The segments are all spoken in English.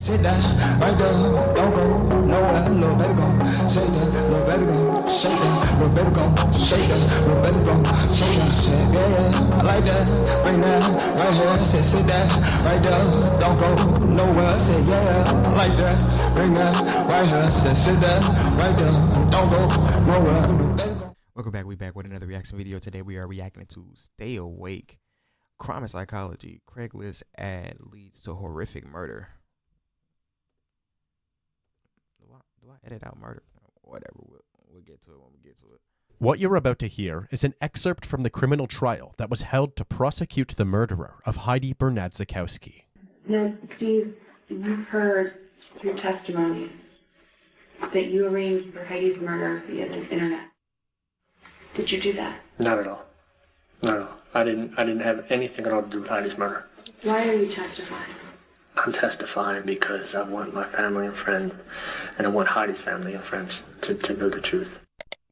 Sit down, right there, don't go nowhere, little baby gon' shake that, little baby gon' shake that, little baby gon' shake that, little baby gon' shake that, shit, yeah, I like that, bring that, right here, sit that, right there, don't go nowhere, say yeah, I like that, bring that, right here, sit that, right there, don't go nowhere. Welcome back, we back with another reaction video. Today we are reacting to Stay Awake, Crime and Psychology, Craigslist ad leads to horrific murder. Do I edit out murder? Whatever, we'll get to it when we get to it. What you're about to hear is an excerpt from the criminal trial that was held to prosecute the murderer of Heidi Bernadzikowski. Now, Steve, you've heard through testimony that you arranged for Heidi's murder via the internet. Did you do that? Not at all. Not at all. I didn't have anything at all to do with Heidi's murder. Why are you testifying? I'm testifying because I want my family and friends, and I want Heidi's family and friends to know the truth.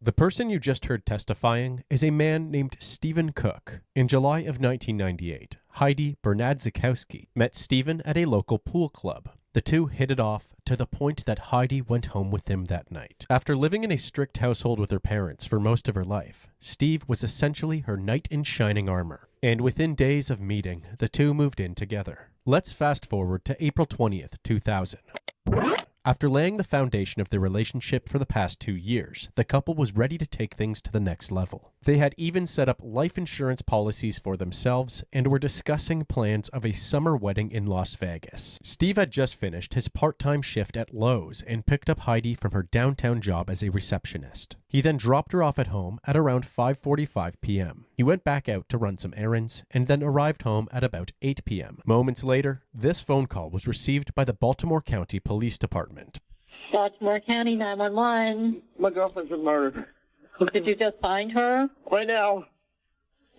The person you just heard testifying is a man named Stephen Cook. In July of 1998, Heidi Bernadzikowski met Stephen at a local pool club. The two hit it off to the point that Heidi went home with him that night. After living in a strict household with her parents for most of her life, Steve was essentially her knight in shining armor. And within days of meeting, the two moved in together. Let's fast forward to April 20th, 2000. After laying the foundation of their relationship for the past 2 years, the couple was ready to take things to the next level. They had even set up life insurance policies for themselves and were discussing plans of a summer wedding in Las Vegas. Steve had just finished his part-time shift at Lowe's and picked up Heidi from her downtown job as a receptionist. He then dropped her off at home at around 5:45 p.m. He went back out to run some errands and then arrived home at about 8 p.m. Moments later, this phone call was received by the Baltimore County Police Department. Baltimore County 911. My girlfriend's been murdered. Did you just find her? Right now.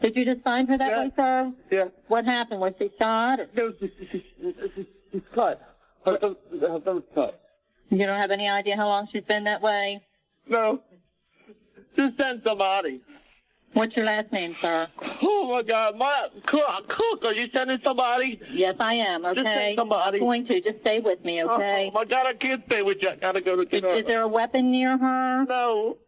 Did you just find her that way, sir? Yeah. What happened? Was she shot? No, she's cut. Her throat's cut. You don't have any idea how long she's been that way? No. Just send somebody. What's your last name, sir? Oh my God, my cook, are you sending somebody? Yes, I am, okay? Just send somebody. I'm going to. Just stay with me, okay? Oh my God, I can't stay with you. I gotta go to Is there a weapon near her? No.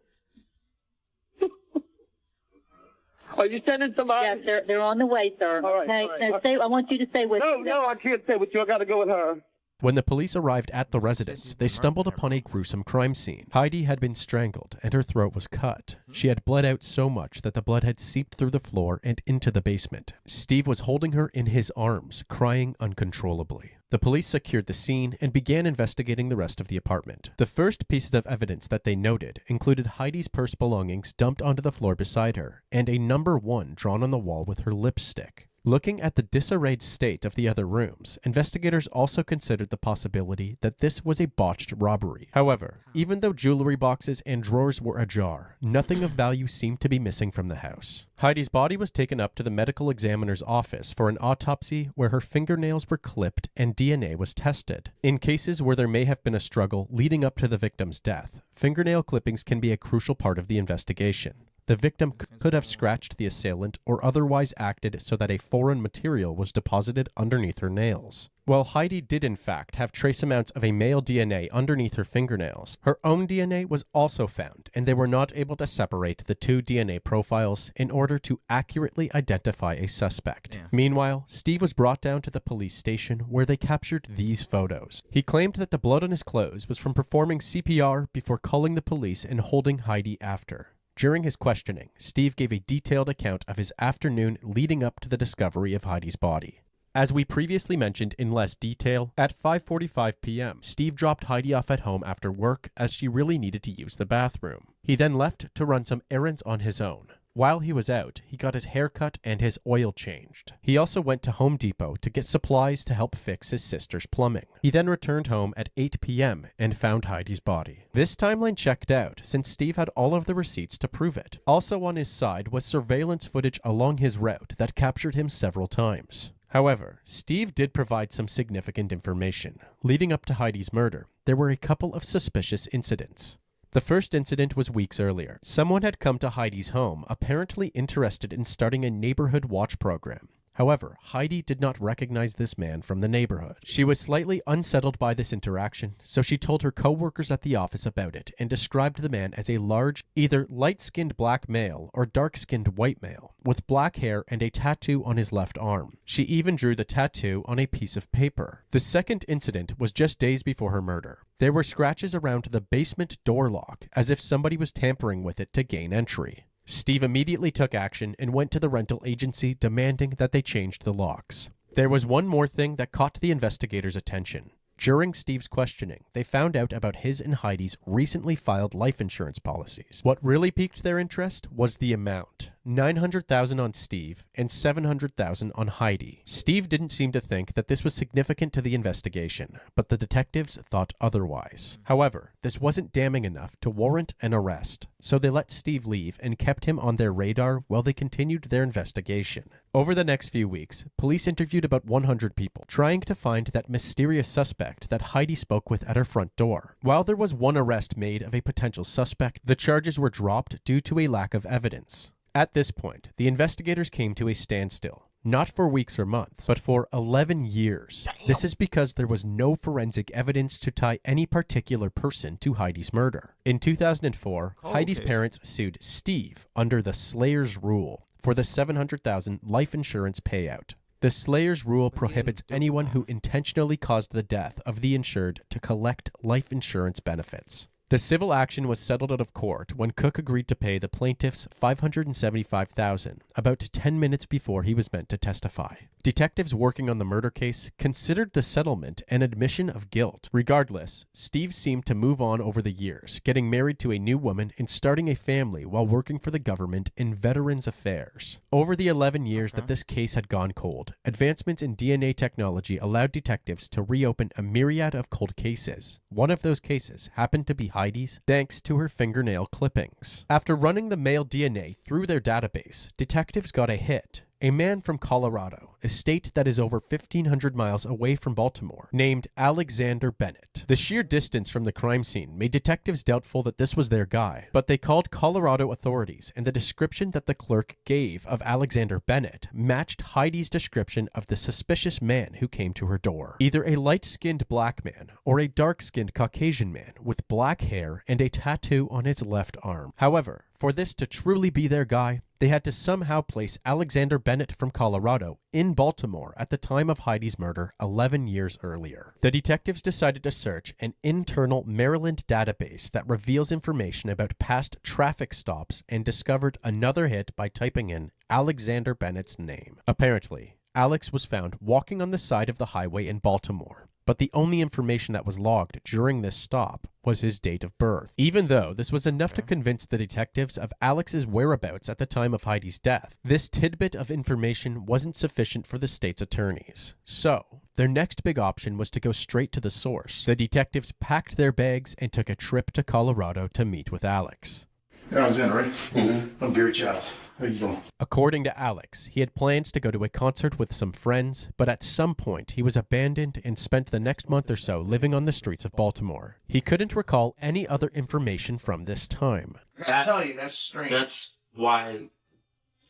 Are you sending somebody? Yes, they're on the way, sir. All right, okay? all right. Now, stay, I want you to stay with me. No, I can't stay with you. I gotta go with her. When the police arrived at the residence, they stumbled upon a gruesome crime scene. Heidi had been strangled and her throat was cut. She had bled out so much that the blood had seeped through the floor and into the basement. Steve was holding her in his arms, crying uncontrollably. The police secured the scene and began investigating the rest of the apartment. The first pieces of evidence that they noted included Heidi's purse belongings dumped onto the floor beside her and a number 1 drawn on the wall with her lipstick. Looking at the disarrayed state of the other rooms, investigators also considered the possibility that this was a botched robbery. However, even though jewelry boxes and drawers were ajar, nothing of value seemed to be missing from the house. Heidi's body was taken up to the medical examiner's office for an autopsy where her fingernails were clipped and DNA was tested. In cases where there may have been a struggle leading up to the victim's death, fingernail clippings can be a crucial part of the investigation. The victim could have scratched the assailant or otherwise acted so that a foreign material was deposited underneath her nails. While Heidi did in fact have trace amounts of a male DNA underneath her fingernails, her own DNA was also found, and they were not able to separate the two DNA profiles in order to accurately identify a suspect. Yeah. Meanwhile, Steve was brought down to the police station where they captured these photos. He claimed that the blood on his clothes was from performing CPR before calling the police and holding Heidi after. During his questioning, Steve gave a detailed account of his afternoon leading up to the discovery of Heidi's body. As we previously mentioned in less detail, at 5:45 p.m., Steve dropped Heidi off at home after work as she really needed to use the bathroom. He then left to run some errands on his own. While he was out, he got his hair cut and his oil changed. He also went to Home Depot to get supplies to help fix his sister's plumbing. He then returned home at 8 p.m. and found Heidi's body. This timeline checked out since Steve had all of the receipts to prove it. Also on his side was surveillance footage along his route that captured him several times. However, Steve did provide some significant information. Leading up to Heidi's murder, there were a couple of suspicious incidents. The first incident was weeks earlier. Someone had come to Heidi's home, apparently interested in starting a neighborhood watch program. However, Heidi did not recognize this man from the neighborhood. She was slightly unsettled by this interaction, so she told her co-workers at the office about it and described the man as a large, either light-skinned black male or dark-skinned white male, with black hair and a tattoo on his left arm. She even drew the tattoo on a piece of paper. The second incident was just days before her murder. There were scratches around the basement door lock, as if somebody was tampering with it to gain entry. Steve immediately took action and went to the rental agency demanding that they changed the locks. There was one more thing that caught the investigators' attention. During Steve's questioning, they found out about his and Heidi's recently filed life insurance policies. What really piqued their interest was the amount. $900,000 on Steve and $700,000 on Heidi. Steve didn't seem to think that this was significant to the investigation, but the detectives thought otherwise. However, this wasn't damning enough to warrant an arrest, so they let Steve leave and kept him on their radar while they continued their investigation. Over the next few weeks, police interviewed about 100 people, trying to find that mysterious suspect that Heidi spoke with at her front door. While there was one arrest made of a potential suspect, the charges were dropped due to a lack of evidence. At this point, the investigators came to a standstill. Not for weeks or months, but for 11 years. This is because there was no forensic evidence to tie any particular person to Heidi's murder. In 2004, Heidi's parents sued Steve under the Slayer's Rule for the $700,000 life insurance payout. The Slayer's Rule prohibits anyone who intentionally caused the death of the insured to collect life insurance benefits. The civil action was settled out of court when Cook agreed to pay the plaintiffs $575,000, about 10 minutes before he was meant to testify. Detectives working on the murder case considered the settlement an admission of guilt. Regardless, Steve seemed to move on over the years, getting married to a new woman and starting a family while working for the government in Veterans Affairs. Over the 11 years that this case had gone cold, advancements in DNA technology allowed detectives to reopen a myriad of cold cases. One of those cases happened to be Heidi's, thanks to her fingernail clippings. After running the male DNA through their database, detectives got a hit. A man from Colorado, a state that is over 1,500 miles away from Baltimore, named Alexander Bennett. The sheer distance from the crime scene made detectives doubtful that this was their guy, but they called Colorado authorities, and the description that the clerk gave of Alexander Bennett matched Heidi's description of the suspicious man who came to her door. Either a light-skinned black man or a dark-skinned Caucasian man with black hair and a tattoo on his left arm. However, for this to truly be their guy, they had to somehow place Alexander Bennett from Colorado in Baltimore at the time of Heidi's murder 11 years earlier. The detectives decided to search an internal Maryland database that reveals information about past traffic stops and discovered another hit by typing in Alexander Bennett's name. Apparently, Alex was found walking on the side of the highway in Baltimore, but the only information that was logged during this stop was his date of birth. Even though this was enough to convince the detectives of Alex's whereabouts at the time of Heidi's death, this tidbit of information wasn't sufficient for the state's attorneys. So, their next big option was to go straight to the source. The detectives packed their bags and took a trip to Colorado to meet with Alex. Alexander, right? Mm-hmm. I'm Gary Childs. How you doing? According to Alex, he had plans to go to a concert with some friends, but at some point he was abandoned and spent the next month or so living on the streets of Baltimore. He couldn't recall any other information from this time. I tell you, that's strange. That's why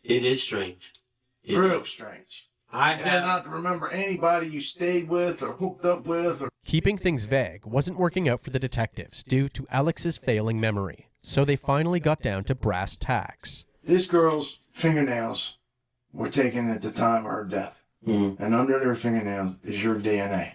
it is strange. Real strange. I And have not to remember anybody you stayed with or hooked up with. Keeping things vague wasn't working out for the detectives due to Alex's failing memory, so they finally got down to brass tacks. This girl's fingernails were taken at the time of her death. Mm-hmm. And under their fingernails is your DNA.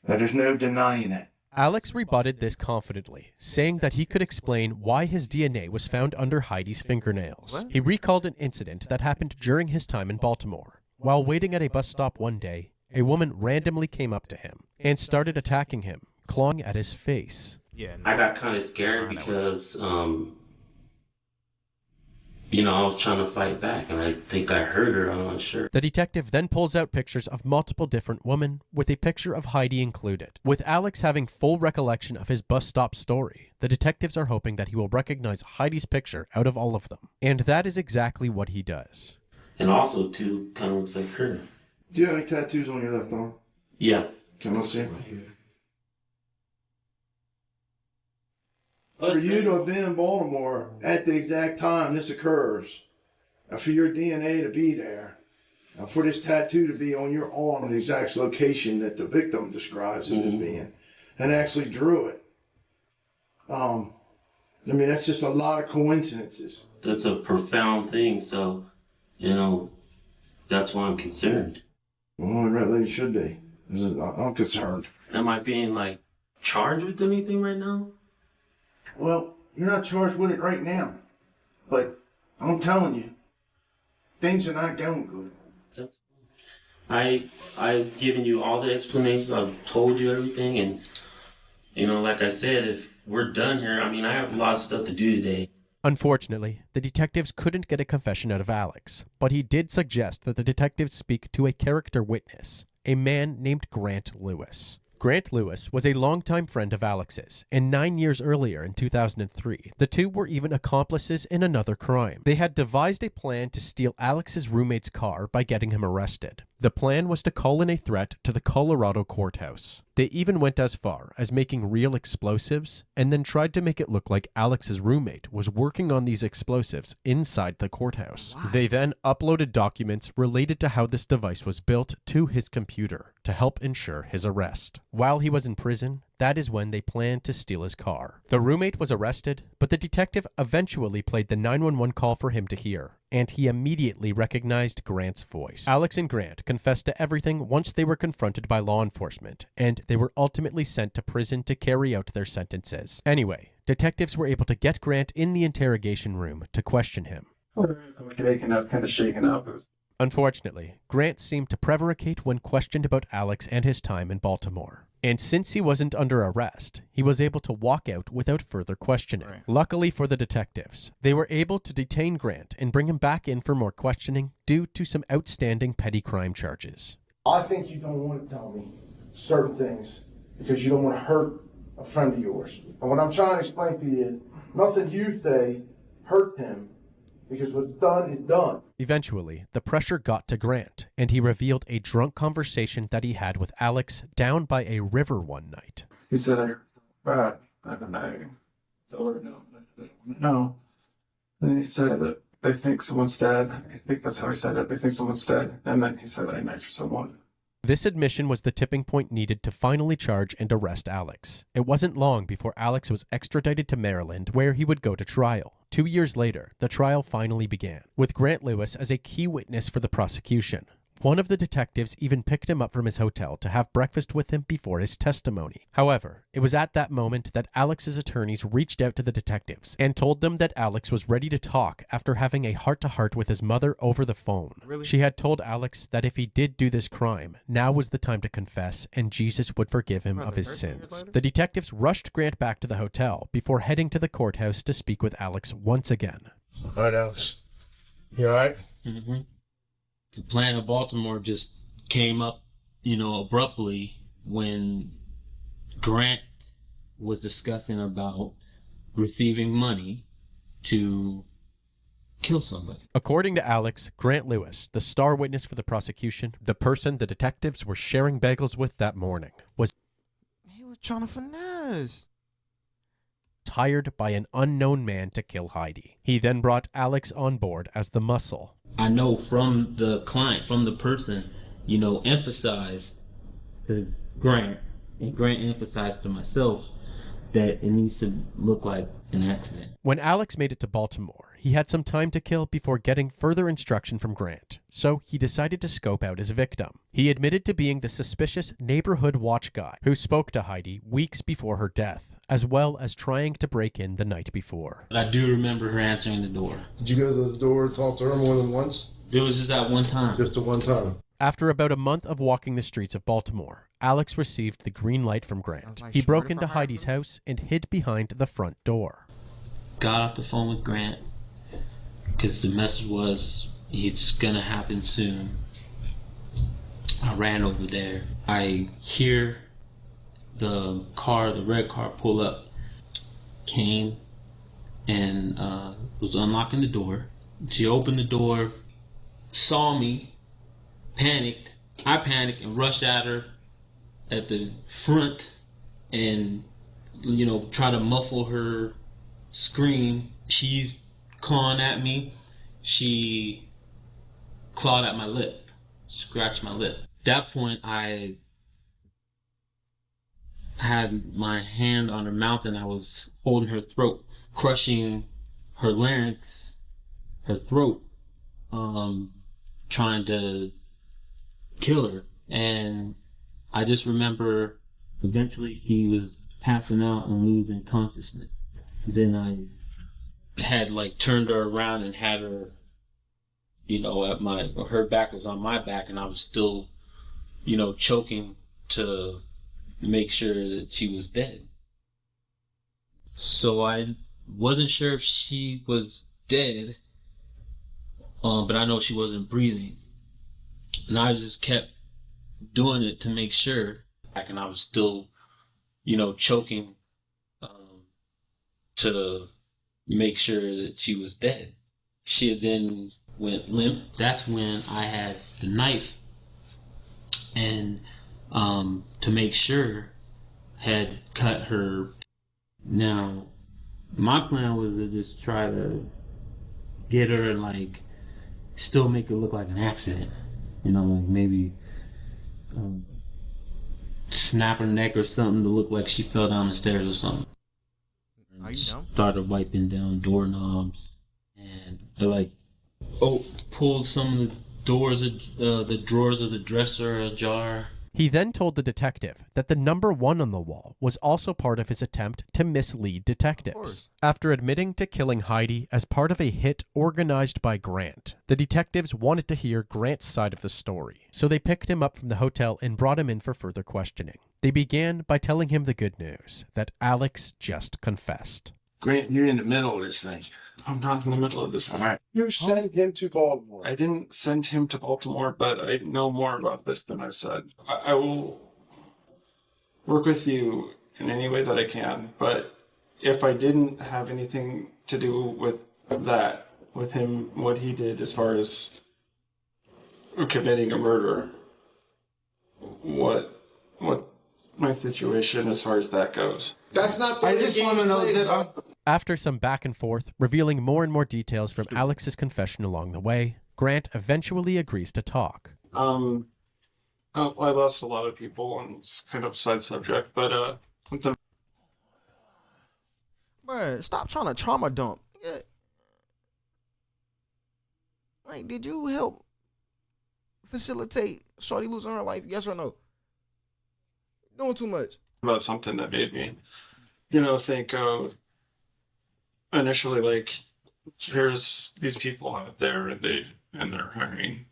Now, there's no denying it. Alex rebutted this confidently, saying that he could explain why his DNA was found under Heidi's fingernails. What? He recalled an incident that happened during his time in Baltimore. While waiting at a bus stop one day, a woman randomly came up to him and started attacking him, clawing at his face. Yeah, I got kind of scared because, I was trying to fight back, and I think I hurt her. I'm not sure. The detective then pulls out pictures of multiple different women, with a picture of Heidi included. With Alex having full recollection of his bus stop story, the detectives are hoping that he will recognize Heidi's picture out of all of them. And that is exactly what he does. And also, too, kind of looks like her. Do you have any tattoos on your left arm? Yeah. Can I see it? Right here. For you to have been in Baltimore at the exact time this occurs, for your DNA to be there, Now, for this tattoo to be on your arm, the exact location that the victim describes it as being, and actually drew it. I mean, that's just a lot of coincidences. That's a profound thing, so, that's why I'm concerned. Well, it really should be. I'm concerned. Am I being, charged with anything right now? Well, you're not charged with it right now. But I'm telling you, things are not going good. I've given you all the explanations. I've told you everything. And, like I said, if we're done here, I have a lot of stuff to do today. Unfortunately, the detectives couldn't get a confession out of Alex, but he did suggest that the detectives speak to a character witness, a man named Grant Lewis. Grant Lewis was a longtime friend of Alex's, and 9 years earlier in 2003, the two were even accomplices in another crime. They had devised a plan to steal Alex's roommate's car by getting him arrested. The plan was to call in a threat to the Colorado courthouse. They even went as far as making real explosives and then tried to make it look like Alex's roommate was working on these explosives inside the courthouse. Wow. They then uploaded documents related to how this device was built to his computer to help ensure his arrest. While he was in prison, that is when they planned to steal his car. The roommate was arrested, but the detective eventually played the 911 call for him to hear, and he immediately recognized Grant's voice. Alex and Grant confessed to everything once they were confronted by law enforcement, and they were ultimately sent to prison to carry out their sentences. Anyway, detectives were able to get Grant in the interrogation room to question him. I was kind of shaken up. Unfortunately, Grant seemed to prevaricate when questioned about Alex and his time in Baltimore. And since he wasn't under arrest, he was able to walk out without further questioning. Right. Luckily for the detectives, they were able to detain Grant and bring him back in for more questioning due to some outstanding petty crime charges. I think you don't want to tell me certain things because you don't want to hurt a friend of yours. And what I'm trying to explain to you is nothing you say hurt him because what's done is done. Eventually, the pressure got to Grant, and he revealed a drunk conversation that he had with Alex down by a river one night. He said, I don't know. No. Then he said that they think someone's dead. I think that's how he said it. They think someone's dead. And then he said, I meant for someone. This admission was the tipping point needed to finally charge and arrest Alex. It wasn't long before Alex was extradited to Maryland, where he would go to trial. 2 years later, the trial finally began, with Grant Lewis as a key witness for the prosecution. One of the detectives even picked him up from his hotel to have breakfast with him before his testimony. However, it was at that moment that Alex's attorneys reached out to the detectives and told them that Alex was ready to talk after having a heart-to-heart with his mother over the phone. Really? She had told Alex that if he did do this crime, now was the time to confess and Jesus would forgive him of his sins. The detectives rushed Grant back to the hotel before heading to the courthouse to speak with Alex once again. All right, Alex. You all right? Mm-hmm. The plan of Baltimore just came up, abruptly when Grant was discussing about receiving money to kill somebody. According to Alex, Grant Lewis, the star witness for the prosecution, the person the detectives were sharing bagels with that morning, was trying to finesse. Hired by an unknown man to kill Heidi. He then brought Alex on board as the muscle. I know from the client, from the person, emphasized to Grant, and Grant emphasized to myself that it needs to look like an accident. When Alex made it to Baltimore, he had some time to kill before getting further instruction from Grant, so he decided to scope out his victim. He admitted to being the suspicious neighborhood watch guy who spoke to Heidi weeks before her death, as well as trying to break in the night before. But I do remember her answering the door. Did you go to the door and talk to her more than once? It was just that one time. Just the one time. After about a month of walking the streets of Baltimore, Alex received the green light from Grant. He broke into Heidi's house and hid behind the front door. Got off the phone with Grant because the message was, it's gonna happen soon. I ran over there. I hear the red car pull up. Came and was unlocking the door. She opened the door, saw me, panicked. I panicked and rushed at her at the front and, try to muffle her scream. She's clawing at me. She clawed at my lip. scratched my lip. At that point, I had my hand on her mouth and I was holding her throat, crushing her larynx, her throat, trying to kill her. And I just remember eventually she was passing out and losing consciousness. Then I had turned her around and had her, her back was on my back and I was still, choking to make sure that she was dead. So I wasn't sure if she was dead, but I know she wasn't breathing. And I just kept doing it to make sure. And I was still, choking to make sure that she was dead. She then went limp. That's when I had the knife and to make sure had cut her. Now my plan was to just try to get her and still make it look like an accident, maybe snap her neck or something to look like she fell down the stairs or something. Are you dumb? Started wiping down doorknobs and pulled some of the drawers of the dresser ajar. He then told the detective that the number 1 on the wall was also part of his attempt to mislead detectives. After admitting to killing Heidi as part of a hit organized by Grant, the detectives wanted to hear Grant's side of the story, so they picked him up from the hotel and brought him in for further questioning. They began by telling him the good news, that Alex just confessed. Grant, you're in the middle of this thing. I'm not in the middle of this. All right. You sent him to Baltimore. I didn't send him to Baltimore, but I know more about this than I've said. I will work with you in any way that I can, but if I didn't have anything to do with that, with him, what he did as far as committing a murder, what my situation as far as that goes. That's not the way I just want to know that After some back and forth, revealing more and more details from Alex's confession along the way, Grant eventually agrees to talk. I lost a lot of people, and it's kind of a side subject, but Bruh, stop trying to trauma dump. Did you help facilitate Shorty losing her life? Yes or no? Doing too much. about something that made me, think initially here's these people out there and they're hiring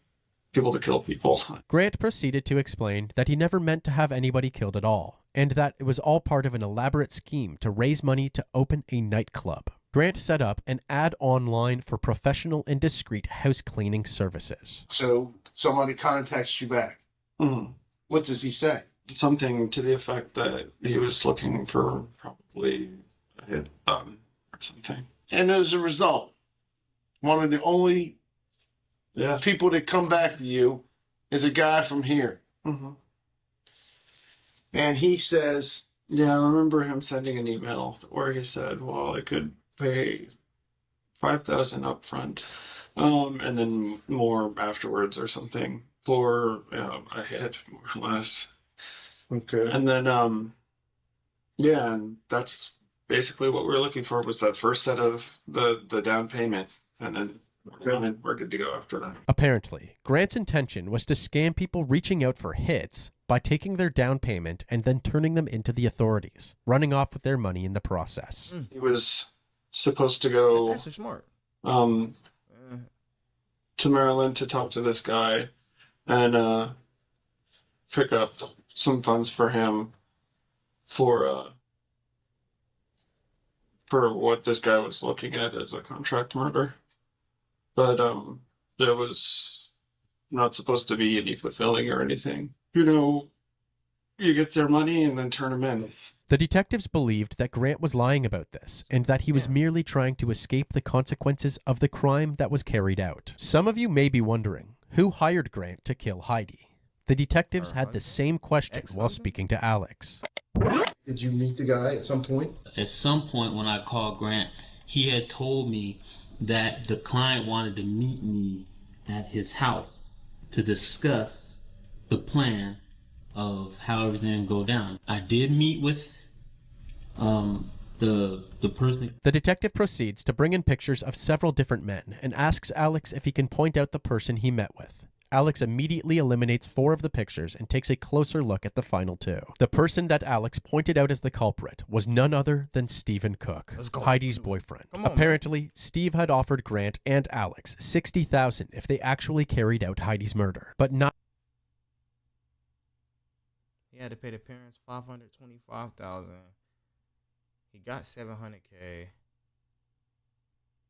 people to kill people. Grant proceeded to explain that he never meant to have anybody killed at all, and that it was all part of an elaborate scheme to raise money to open a nightclub. Grant set up an ad online for professional and discreet house cleaning services. So somebody contacts you back. Mm-hmm. What does he say? Something to the effect that he was looking for probably a hit or something. And as a result, one of the only people that come back to you is a guy from here. Mm-hmm. And he says... Yeah, I remember him sending an email where he said, well, I could pay $5,000 up front and then more afterwards or something for a hit, more or less. Okay. And then, and that's basically what we were looking for, was that first set of the down payment, and then we're good to go after that. Apparently, Grant's intention was to scam people reaching out for hits by taking their down payment and then turning them into the authorities, running off with their money in the process. He was supposed to go That's smart. to Maryland to talk to this guy and pick up some funds for him for what this guy was looking at as a contract murder. But there was not supposed to be any fulfilling or anything. You get their money and then turn them in. The detectives believed that Grant was lying about this and that he was merely trying to escape the consequences of the crime that was carried out. Some of you may be wondering, who hired Grant to kill Heidi? The detectives had the same question while speaking to Alex. Did you meet the guy at some point? At some point when I called Grant, he had told me that the client wanted to meet me at his house. to discuss the plan of how everything will go down. I did meet with the person. The detective proceeds to bring in pictures of several different men and asks Alex if he can point out the person he met with. Alex immediately eliminates 4 of the pictures and takes a closer look at the final 2. The person that Alex pointed out as the culprit was none other than Stephen Cook, Heidi's boyfriend. Apparently, Steve had offered Grant and Alex $60,000 if they actually carried out Heidi's murder, but not. He had to pay the parents $525,000. He got $700K.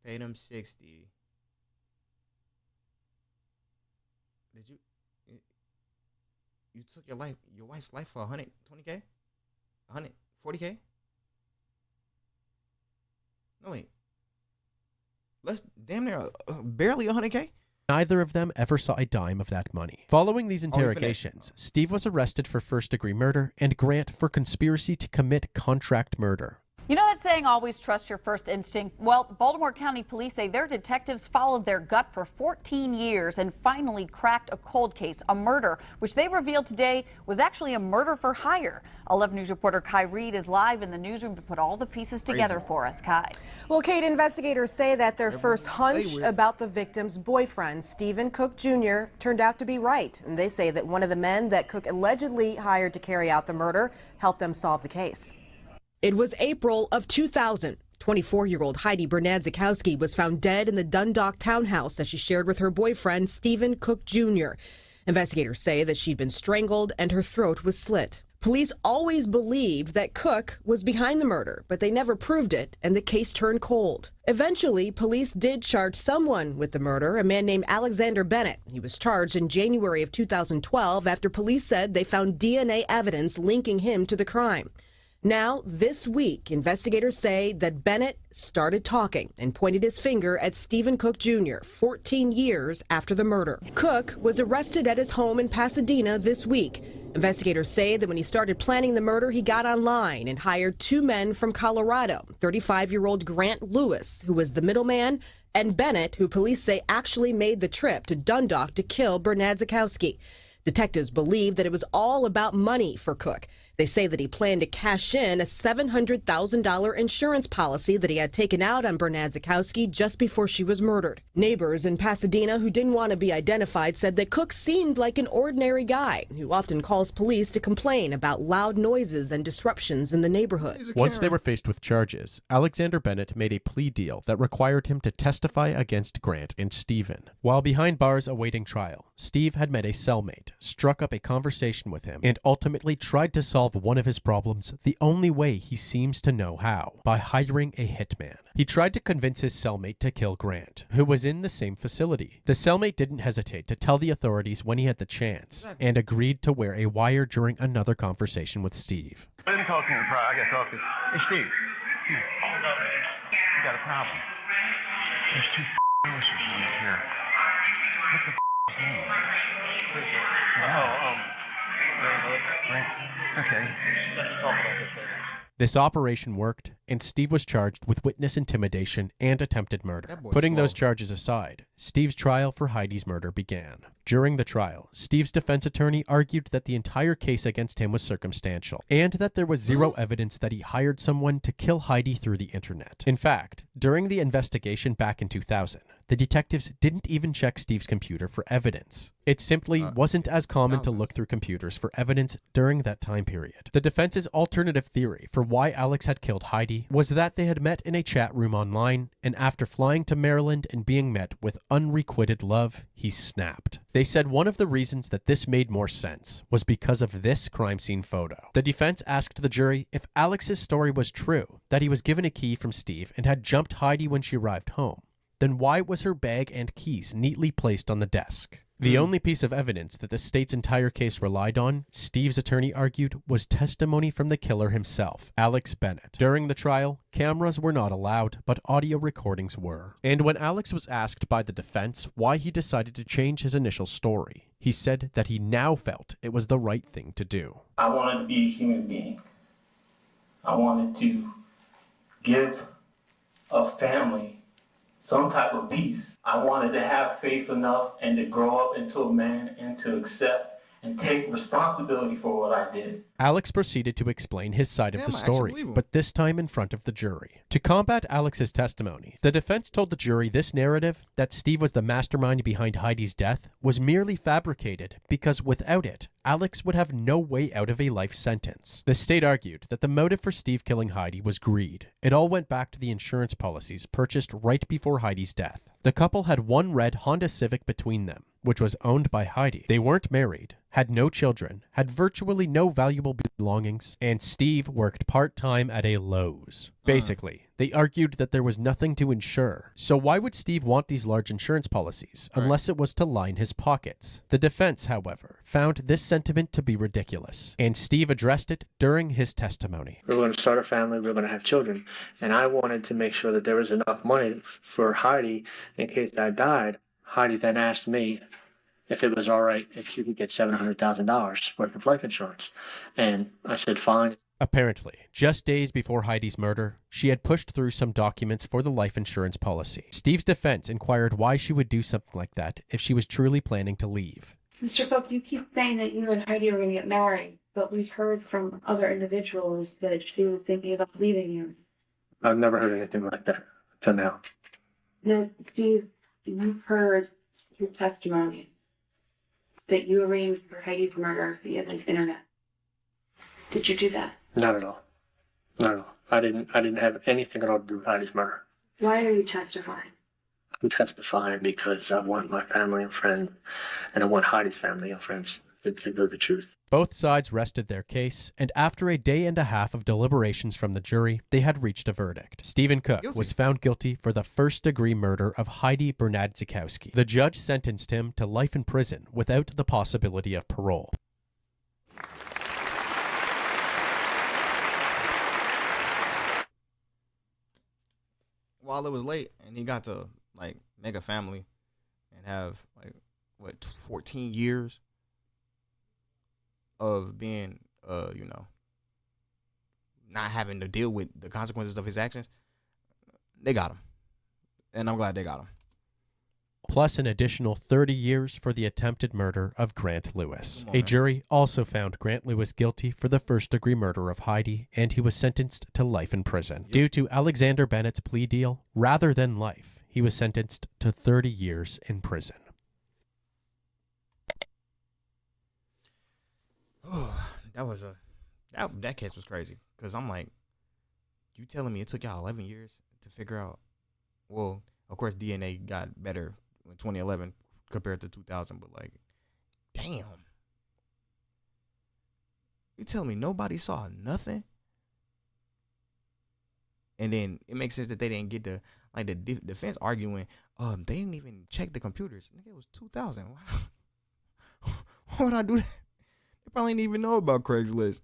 Paid him $60,000. Did you took your wife's life for $120K? $140K? No wait. Let's damn near barely $100K. Neither of them ever saw a dime of that money. Following these interrogations, Steve was arrested for first-degree murder and Grant for conspiracy to commit contract murder. You know that saying, always trust your first instinct? Well, Baltimore County Police say their detectives followed their gut for 14 years and finally cracked a cold case, a murder, which they revealed today was actually a murder for hire. 11 News reporter Kai Reed is live in the newsroom to put all the pieces together for us. Kai. Well, Kate, investigators say that their first hunch about the victim's boyfriend, Stephen Cook Jr., turned out to be right. And they say that one of the men that Cook allegedly hired to carry out the murder helped them solve the case. It was April of 2000. 24-year-old Heidi Bernadzikowski was found dead in the Dundalk townhouse that she shared with her boyfriend, Stephen Cook Jr. Investigators say that she'd been strangled and her throat was slit. Police always believed that Cook was behind the murder, but they never proved it, and the case turned cold. Eventually, police did charge someone with the murder, a man named Alexander Bennett. He was charged in January of 2012 after police said they found DNA evidence linking him to the crime. Now, this week, investigators say that Bennett started talking and pointed his finger at Stephen Cook Jr. 14 years after the murder. Cook was arrested at his home in Pasadena this week. Investigators say that when he started planning the murder, he got online and hired 2 men from Colorado, 35-year-old Grant Lewis, who was the middleman, and Bennett, who police say actually made the trip to Dundalk to kill Bernadzikowski. Detectives believe that it was all about money for Cook. They say that he planned to cash in a $700,000 insurance policy that he had taken out on Bernadzikowski just before she was murdered. Neighbors in Pasadena who didn't want to be identified said that Cook seemed like an ordinary guy who often calls police to complain about loud noises and disruptions in the neighborhood. Once they were faced with charges, Alexander Bennett made a plea deal that required him to testify against Grant and Stephen. While behind bars awaiting trial, Steve had met a cellmate, struck up a conversation with him, and ultimately tried to solve one of his problems the only way he seems to know how, by hiring a hitman. He tried to convince his cellmate to kill Grant, who was in the same facility. The cellmate didn't hesitate to tell the authorities when he had the chance, and agreed to wear a wire during another conversation with Steve. I didn't talk to him prior. I got to talk to him. Hey, Steve. You got a problem. There's 2 nurses in here. What the is name? Okay. Let's talk about this later. This operation worked, and Steve was charged with witness intimidation and attempted murder. Putting those charges aside, Steve's trial for Heidi's murder began. During the trial, Steve's defense attorney argued that the entire case against him was circumstantial, and that there was zero evidence that he hired someone to kill Heidi through the internet. In fact, during the investigation back in 2000, the detectives didn't even check Steve's computer for evidence. It simply wasn't as common to look through computers for evidence during that time period. The defense's alternative theory for why Alex had killed Heidi was that they had met in a chat room online, and after flying to Maryland and being met with unrequited love, he snapped. They said one of the reasons that this made more sense was because of this crime scene photo. The defense asked the jury if Alex's story was true, that he was given a key from Steve and had jumped Heidi when she arrived home. Then why was her bag and keys neatly placed on the desk? The only piece of evidence that the state's entire case relied on, Steve's attorney argued, was testimony from the killer himself, Alex Bennett. During the trial, cameras were not allowed, but audio recordings were. And when Alex was asked by the defense why he decided to change his initial story, he said that he now felt it was the right thing to do. I wanted to be a human being. I wanted to give a family some type of peace. I wanted to have faith enough and to grow up into a man and to accept and take responsibility for what I did. Alex proceeded to explain his side of the story, but this time in front of the jury. To combat Alex's testimony, the defense told the jury this narrative, that Steve was the mastermind behind Heidi's death, was merely fabricated because without it, Alex would have no way out of a life sentence. The state argued that the motive for Steve killing Heidi was greed. It all went back to the insurance policies purchased right before Heidi's death. The couple had one red Honda Civic between them, which was owned by Heidi. They weren't married, had no children, had virtually no valuable belongings, and Steve worked part-time at a Lowe's. Basically, they argued that there was nothing to insure. So why would Steve want these large insurance policies, unless it was to line his pockets? The defense, however, found this sentiment to be ridiculous, and Steve addressed it during his testimony. We were going to start a family, we were going to have children, and I wanted to make sure that there was enough money for Heidi in case I died. Heidi then asked me if it was all right if she could get $700,000 worth of life insurance. And I said, fine. Apparently, just days before Heidi's murder, she had pushed through some documents for the life insurance policy. Steve's defense inquired why she would do something like that if she was truly planning to leave. Mr. Cook, you keep saying that you and Heidi are going to get married, but we've heard from other individuals that she was thinking about leaving you. I've never heard anything like that until now. No, Steve, you've heard through testimony that you arranged for Heidi's murder via the internet. Did you do that? Not at all. Not at all. I didn't have anything at all to do with Heidi's murder. Why are you testifying? I'm testifying because I want my family and friends, and I want Heidi's family and friends to know the truth. Both sides rested their case, and after a day and a half of deliberations from the jury, they had reached a verdict. Stephen Cook was found guilty for the first-degree murder of Heidi Bernadzikowski. The judge sentenced him to life in prison without the possibility of parole. While it was late, and he got to like make a family and have like 14 years of being not having to deal with the consequences of his actions, they got him. And I'm glad they got him. Plus an additional 30 years for the attempted murder of Grant Lewis. A jury also found Grant Lewis guilty for the first-degree murder of Heidi, and he was sentenced to life in prison. Due to Alexander Bennett's plea deal, rather than life, he was sentenced to 30 years in prison. That case was crazy, because I'm like, you telling me it took y'all 11 years to figure out? Well, of course DNA got better in 2011 compared to 2000, but like, damn, you telling me nobody saw nothing? And then it makes sense that they didn't get the defense arguing, they didn't even check the computers. Nigga, it was 2000. Why would I do that? They probably didn't even know about Craigslist.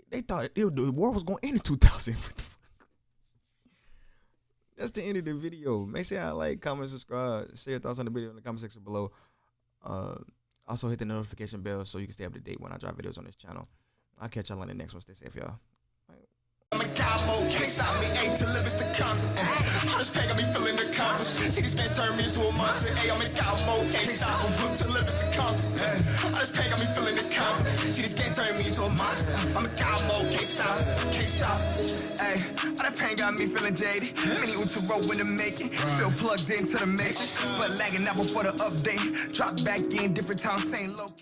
They thought the war was going to end in 2000. That's the end of the video. Make sure y'all like, comment, subscribe, share your thoughts on the video in the comment section below. Also hit the notification bell so you can stay up to date when I drop videos on this channel. I'll catch y'all on the next one. Stay safe, y'all. I'm a cowboy, can't stop me, ain't to live is to come. I just pack, I be feeling accomplished. See, these guys turn me into a monster. Hey, I'm a cowboy, can't stop me, to live is to come. I just pack, I be feeling accomplished. See, these guys turn me into a monster. I'm a cowboy, can't stop, can't stop. Hey, all that pain got me feeling jaded. Many to roll when to make it. Still plugged into the mix, but lagging out before the update. Drop back in, different time, same location.